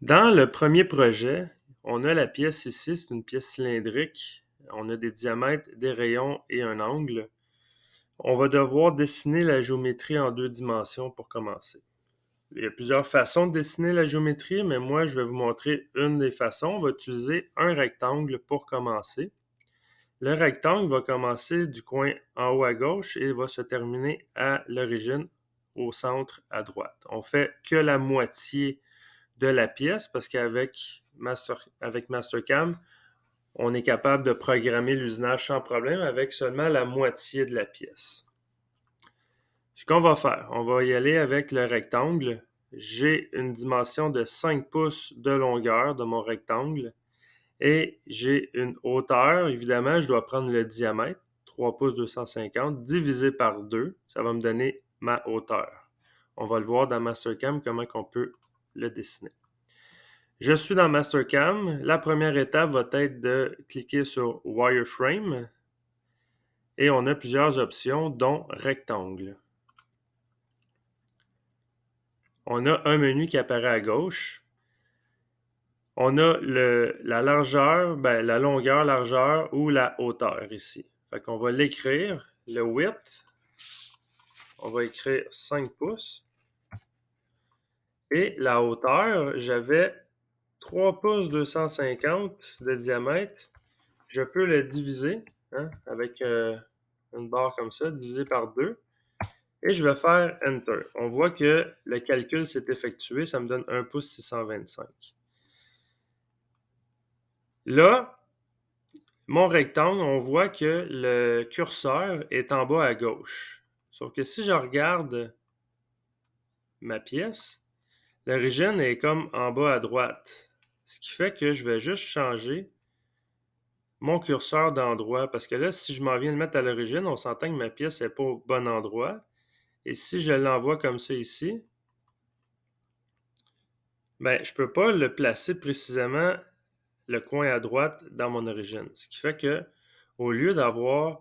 Dans le premier projet, on a la pièce ici, c'est une pièce cylindrique. On a des diamètres, des rayons et un angle. On va devoir dessiner la géométrie en 2 dimensions pour commencer. Il y a plusieurs façons de dessiner la géométrie, mais moi, je vais vous montrer une des façons. On va utiliser un rectangle pour commencer. Le rectangle va commencer du coin en haut à gauche et va se terminer à l'origine, au centre à droite. On fait que la moitié de la pièce parce qu'avec Mastercam, on est capable de programmer l'usinage sans problème avec seulement la moitié de la pièce. Ce qu'on va faire, on va y aller avec le rectangle. J'ai une dimension de 5 pouces de longueur de mon rectangle et j'ai une hauteur. Évidemment, je dois prendre le diamètre, 3 pouces 250, divisé par 2. Ça va me donner ma hauteur. On va le voir dans Mastercam comment on peut le dessiner. Je suis dans Mastercam. La première étape va être de cliquer sur Wireframe et on a plusieurs options, dont Rectangle. On a un menu qui apparaît à gauche. On a la largeur, la longueur, largeur ou la hauteur ici. Fait qu'on va l'écrire, le width. On va écrire 5 pouces. Et la hauteur, j'avais 3 pouces 250 de diamètre. Je peux le diviser avec une barre comme ça, divisé par 2. Et je vais faire Enter. On voit que le calcul s'est effectué. Ça me donne 1 pouce 625. Là, mon rectangle, on voit que le curseur est en bas à gauche. Sauf que si je regarde ma pièce, l'origine est comme en bas à droite. Ce qui fait que je vais juste changer mon curseur d'endroit. Parce que là, si je m'en viens le mettre à l'origine, on s'entend que ma pièce n'est pas au bon endroit. Et si je l'envoie comme ça ici, je ne peux pas le placer précisément le coin à droite dans mon origine. Ce qui fait que, au lieu d'avoir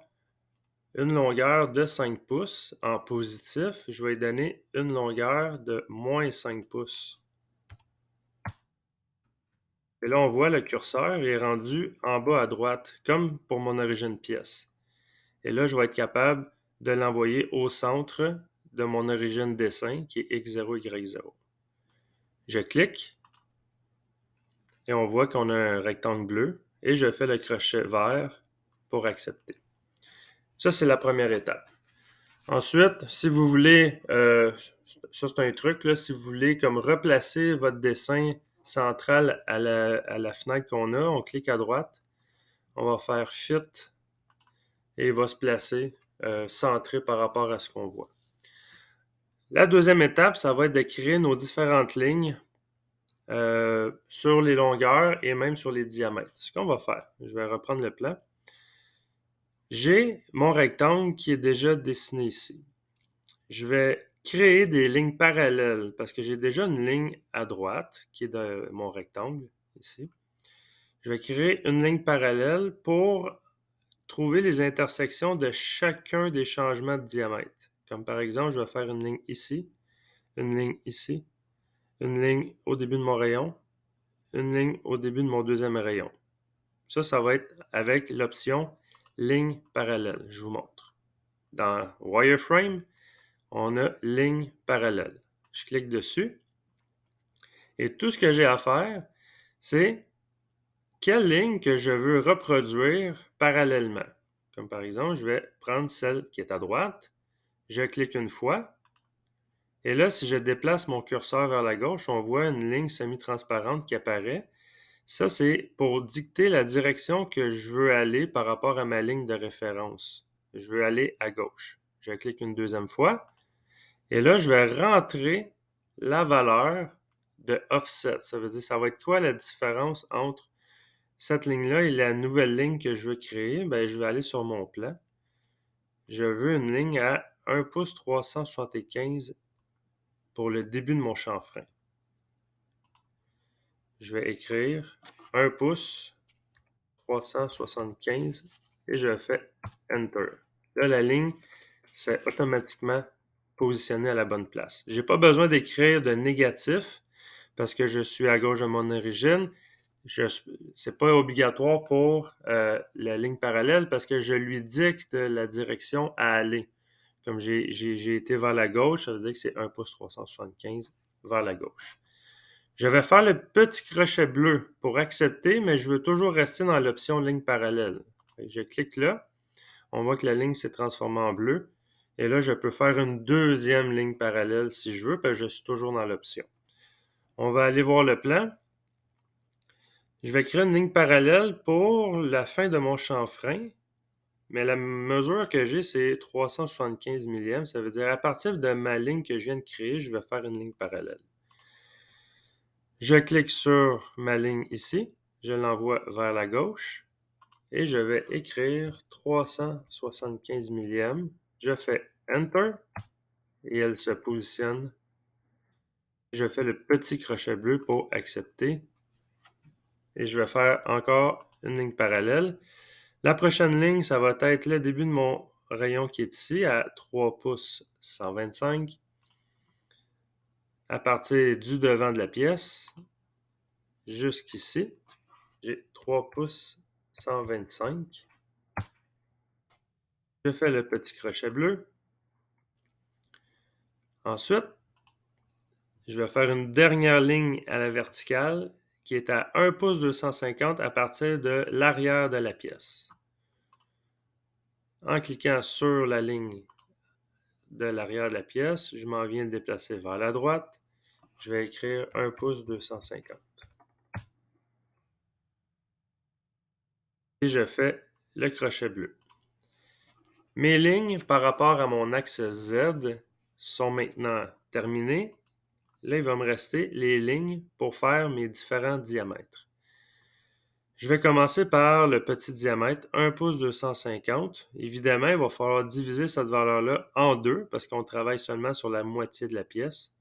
une longueur de 5 pouces en positif, je vais lui donner une longueur de moins 5 pouces. Et là, on voit le curseur est rendu en bas à droite, comme pour mon origine pièce. Et là, je vais être capable de l'envoyer au centre de mon origine dessin, qui est x0, y0. Je clique et on voit qu'on a un rectangle bleu et je fais le crochet vert pour accepter. Ça, c'est la première étape. Ensuite, si vous voulez, ça c'est un truc, là, si vous voulez comme replacer votre dessin central à la fenêtre qu'on a, on clique à droite, on va faire Fit et il va se placer centré par rapport à ce qu'on voit. La deuxième étape, ça va être de créer nos différentes lignes sur les longueurs et même sur les diamètres. Ce qu'on va faire, je vais reprendre le plan. J'ai mon rectangle qui est déjà dessiné ici. Je vais créer des lignes parallèles parce que j'ai déjà une ligne à droite qui est de mon rectangle ici. Je vais créer une ligne parallèle pour trouver les intersections de chacun des changements de diamètre. Comme par exemple, je vais faire une ligne ici, une ligne ici, une ligne au début de mon rayon, une ligne au début de mon deuxième rayon. Ça va être avec l'option ligne parallèle. Je vous montre. Dans Wireframe, on a ligne parallèle. Je clique dessus et tout ce que j'ai à faire, c'est quelle ligne que je veux reproduire parallèlement. Comme par exemple, je vais prendre celle qui est à droite, je clique une fois et là, si je déplace mon curseur vers la gauche, on voit une ligne semi-transparente qui apparaît. Ça, c'est pour dicter la direction que je veux aller par rapport à ma ligne de référence. Je veux aller à gauche. Je clique une deuxième fois. Et là, je vais rentrer la valeur de offset. Ça veut dire, ça va être quoi la différence entre cette ligne-là et la nouvelle ligne que je veux créer? Je vais aller sur mon plan. Je veux une ligne à 1 pouce 375 pour le début de mon chanfrein. Je vais écrire 1 pouce 375 et je fais Enter. Là, la ligne s'est automatiquement positionnée à la bonne place. Je n'ai pas besoin d'écrire de négatif parce que je suis à gauche de mon origine. C'est pas obligatoire pour la ligne parallèle parce que je lui dicte la direction à aller. Comme j'ai été vers la gauche, ça veut dire que c'est 1 pouce 375 vers la gauche. Je vais faire le petit crochet bleu pour accepter, mais je veux toujours rester dans l'option ligne parallèle. Je clique là. On voit que la ligne s'est transformée en bleu. Et là, je peux faire une deuxième ligne parallèle si je veux, parce que je suis toujours dans l'option. On va aller voir le plan. Je vais créer une ligne parallèle pour la fin de mon chanfrein. Mais la mesure que j'ai, c'est 375 millièmes. Ça veut dire à partir de ma ligne que je viens de créer, je vais faire une ligne parallèle. Je clique sur ma ligne ici. Je l'envoie vers la gauche. Et je vais écrire 375 millièmes. Je fais Enter. Et elle se positionne. Je fais le petit crochet bleu pour accepter. Et je vais faire encore une ligne parallèle. La prochaine ligne, ça va être le début de mon rayon qui est ici à 3 pouces 125. À partir du devant de la pièce, jusqu'ici, j'ai 3 pouces 125. Je fais le petit crochet bleu. Ensuite, je vais faire une dernière ligne à la verticale qui est à 1 pouce 250 à partir de l'arrière de la pièce. En cliquant sur la ligne de l'arrière de la pièce, je m'en viens de déplacer vers la droite. Je vais écrire 1 pouce 250. Et je fais le crochet bleu. Mes lignes par rapport à mon axe Z sont maintenant terminées. Là, il va me rester les lignes pour faire mes différents diamètres. Je vais commencer par le petit diamètre, 1 pouce 250. Évidemment, il va falloir diviser cette valeur-là en deux parce qu'on travaille seulement sur la moitié de la pièce.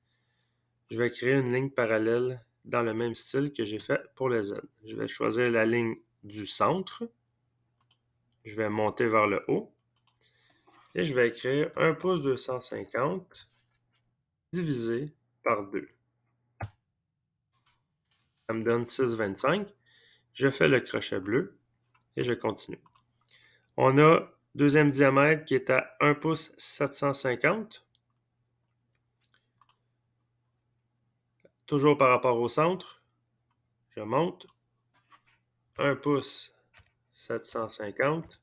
Je vais créer une ligne parallèle dans le même style que j'ai fait pour le Z. Je vais choisir la ligne du centre. Je vais monter vers le haut. Et je vais écrire 1 pouce 250 divisé par 2. Ça me donne 6,25. Je fais le crochet bleu et je continue. On a deuxième diamètre qui est à 1 pouce 750. Toujours par rapport au centre, je monte. 1 pouce 750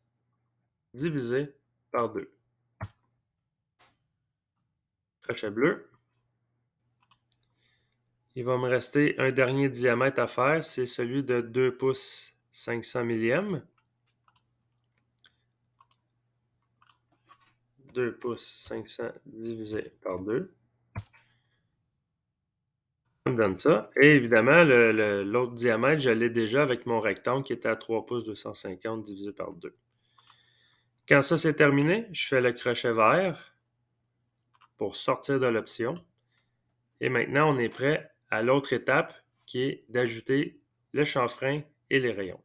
divisé par 2. Crochet bleu. Il va me rester un dernier diamètre à faire, c'est celui de 2 pouces 500 millièmes. 2 pouces 500 divisé par 2. Ça me donne ça. Et évidemment, l'autre diamètre, je l'ai déjà avec mon rectangle qui était à 3 pouces 250 divisé par 2. Quand ça c'est terminé, je fais le crochet vert pour sortir de l'option. Et maintenant, on est prêt à l'autre étape qui est d'ajouter le chanfrein et les rayons.